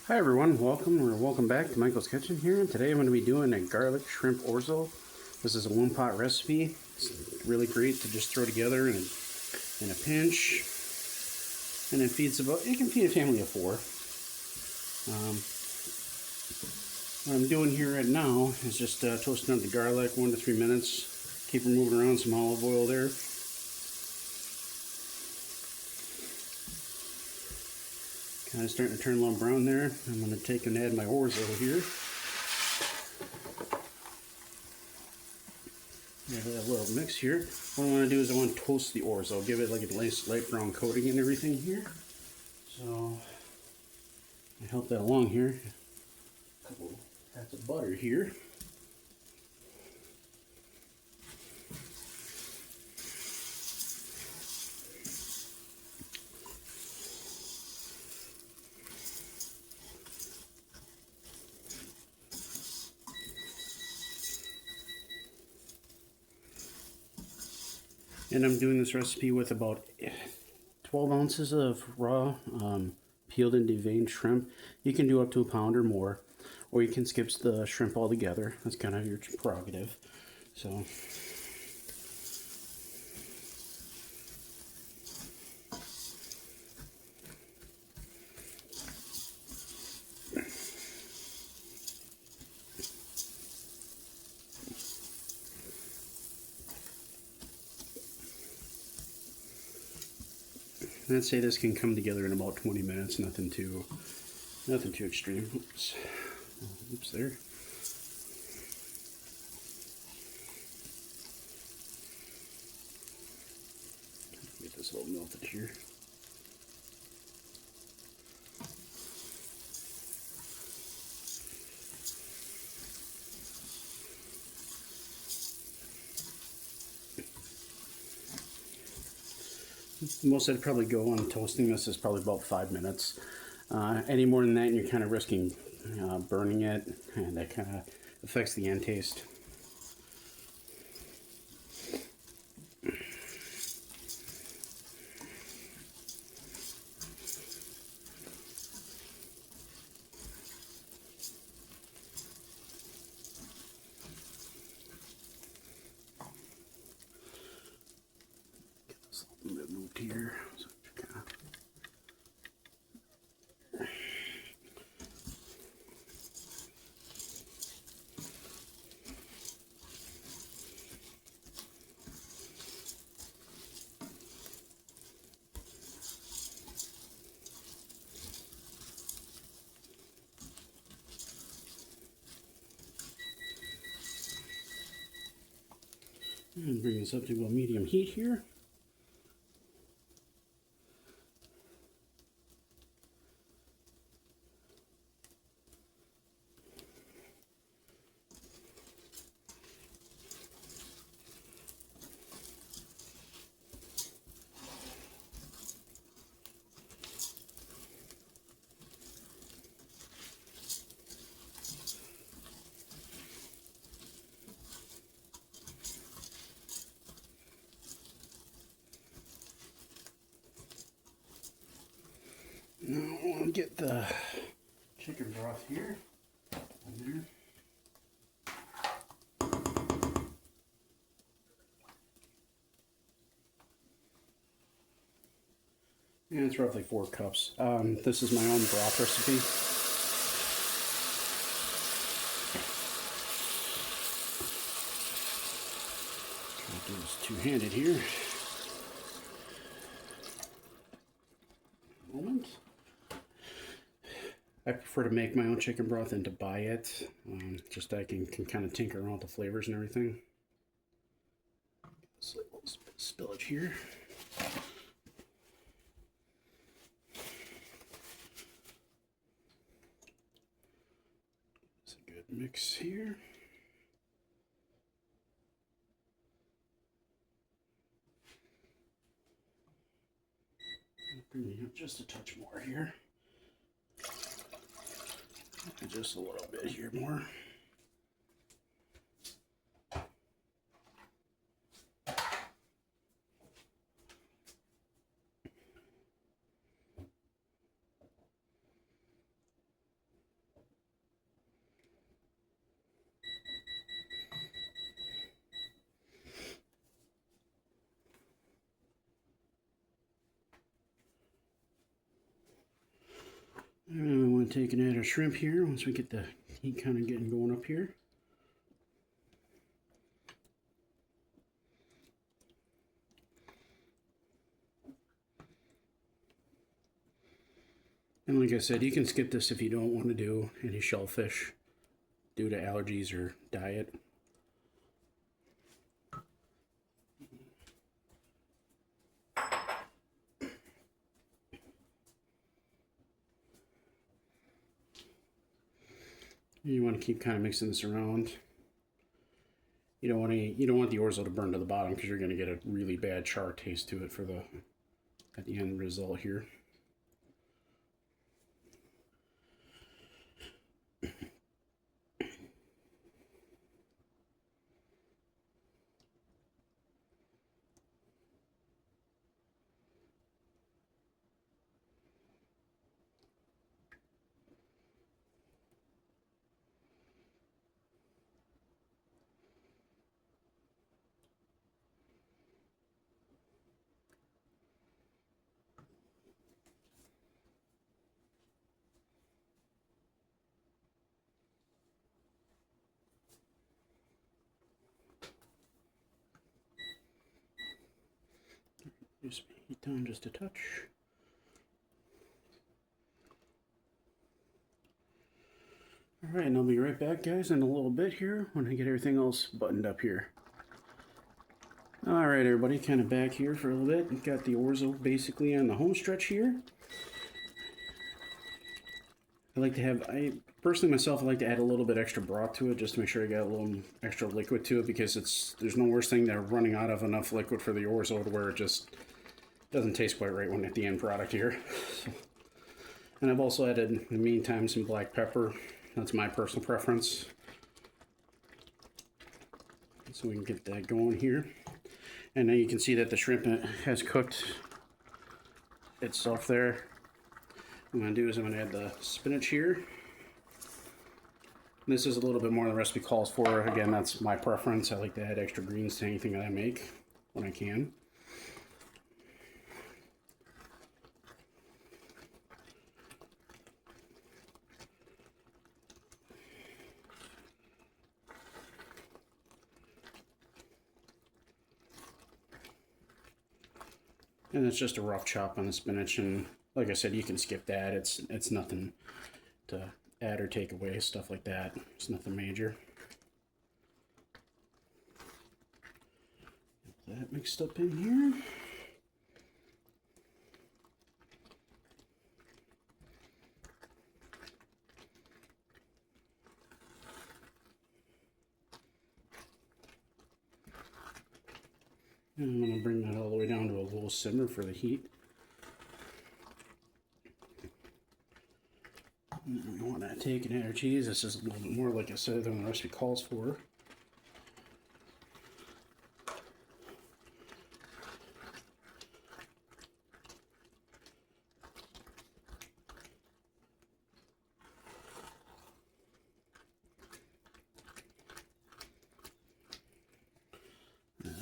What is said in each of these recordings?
Hi everyone, welcome back to Michael's Kitchen here. And today I'm going to be doing a garlic shrimp orzo. This is a one pot recipe. It's really great to just throw together in a pinch. And it can feed a family of four. What I'm doing here right now is just toasting up the garlic 1 to 3 minutes. Keep her moving around, some olive oil there. Kind of starting to turn a little brown there. I'm going to take and add my orzo here. Add a little mix here. What I want to do is I want to toast the orzo, give it like a nice light brown coating and everything here. So I help that along here. A couple pats of butter here. And I'm doing this recipe with about 12 ounces of raw peeled and deveined shrimp. You can do up to a pound or more, or you can skip the shrimp altogether. That's kind of your prerogative. So I'd say this can come together in about 20 minutes. Nothing too extreme. Oops there. Get this a little melted here. Most I'd probably go on toasting this is probably about 5 minutes. Any more than that, and you're kind of risking burning it, and that kind of affects the end taste. Get this a little bit moved here. So kind of and bring this up to a medium heat here. Now I want to get the chicken broth here. There. And it's roughly 4 cups. This is my own broth recipe. Try to do this two-handed here. Moment. I prefer to make my own chicken broth than to buy it. Just I can kind of tinker around with the flavors and everything. This little spillage here. It's a good mix here. Bring up just a touch more here. Just a little bit here more. And we want to take and add our shrimp here once we get the heat kind of getting going up here. And like I said, you can skip this if you don't want to do any shellfish due to allergies or diet. You want to keep kind of mixing this around. You don't want the orzo to burn to the bottom because you're going to get a really bad char taste to it for the at the end result here. Just heat down just a touch. Alright, and I'll be right back, guys, in a little bit here when I get everything else buttoned up here. Alright, everybody, kind of back here for a little bit. We've got the orzo basically on the home stretch here. I personally myself, I like to add a little bit extra broth to it just to make sure I got a little extra liquid to it, because there's no worse thing than running out of enough liquid for the orzo to where it just doesn't taste quite right when at the end product here. And I've also added in the meantime some black pepper. That's my personal preference. So we can get that going here. And now you can see that the shrimp has cooked itself there. What I'm going to do is I'm going to add the spinach here. This is a little bit more than the recipe calls for. Again, that's my preference. I like to add extra greens to anything that I make when I can. And it's just a rough chop on the spinach, and like I said, you can skip that. It's nothing to add or take away, stuff like that. It's nothing major. Get that mixed up in here. And I'm going to bring that all the way down to a low simmer for the heat. And then we want to take and add our cheese. This is a little bit more, like I said, than the recipe calls for.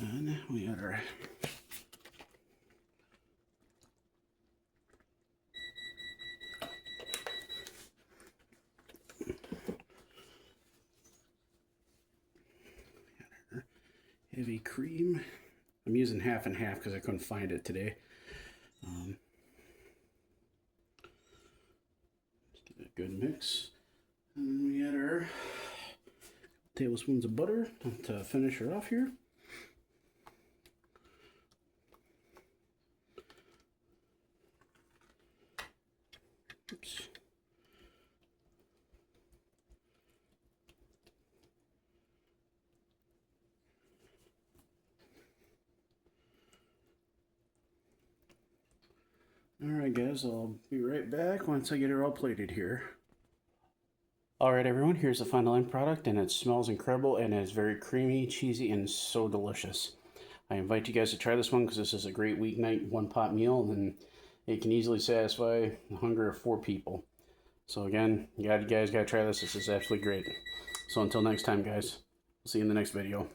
And we got our heavy cream. I'm using half and half because I couldn't find it today. Just give it a good mix. And then we add our tablespoons of butter to finish her off here. Oops. Alright guys, I'll be right back once I get her all plated here. Alright everyone, here's the final end product, and it smells incredible and is very creamy, cheesy, and so delicious. I invite you guys to try this one because this is a great weeknight one-pot meal, and it can easily satisfy the hunger of 4 people. So again, you guys gotta try this. This is absolutely great. So until next time guys, we'll see you in the next video.